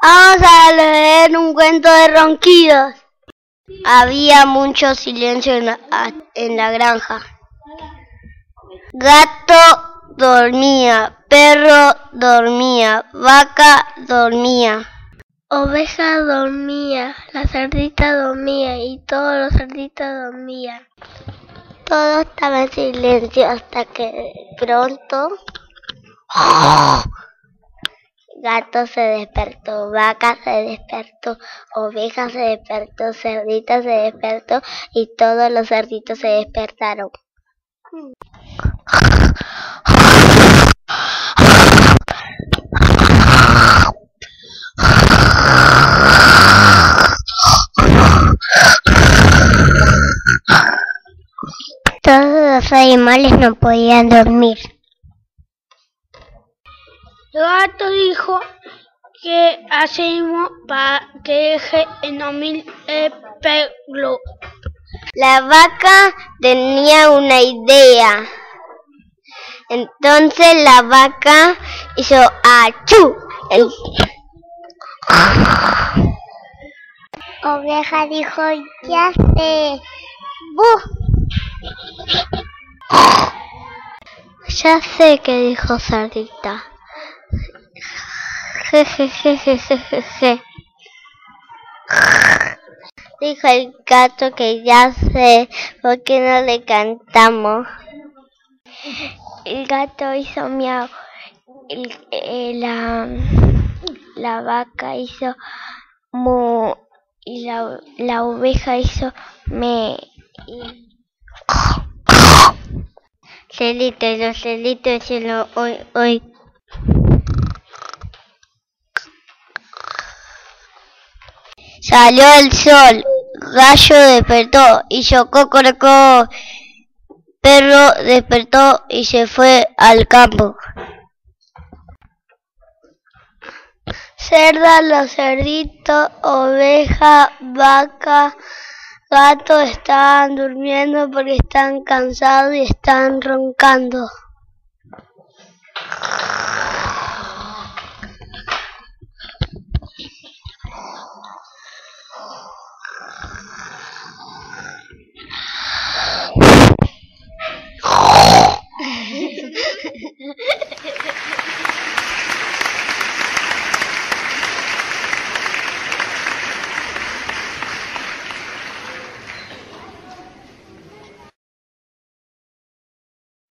Vamos a leer un cuento de ronquidos. Había mucho silencio en la granja. Gato dormía, perro dormía, vaca dormía. Oveja dormía, la cerdita dormía y todos los cerditos dormían. Todo estaba en silencio hasta que de pronto gato se despertó, vaca se despertó, oveja se despertó, cerdita se despertó y todos los cerditos se despertaron. Todos los animales no podían dormir. El gato dijo que hacemos para que deje en dormir el perro. La vaca tenía una idea. Entonces la vaca hizo achú. Oveja dijo, ya sé. ¡Buf! Ya sé, que dijo cerdita. Jejejejejeje. Dijo el gato que ya sé, ¿por qué no le cantamos? El gato hizo miau, la vaca hizo mu y la oveja hizo me. Celito, los celitos hicieron hoy. Salió el sol, gallo despertó, hizo cocorocó, perro despertó y se fue al campo. Cerda, los cerditos, oveja, vaca, gato están durmiendo porque están cansados y están roncando.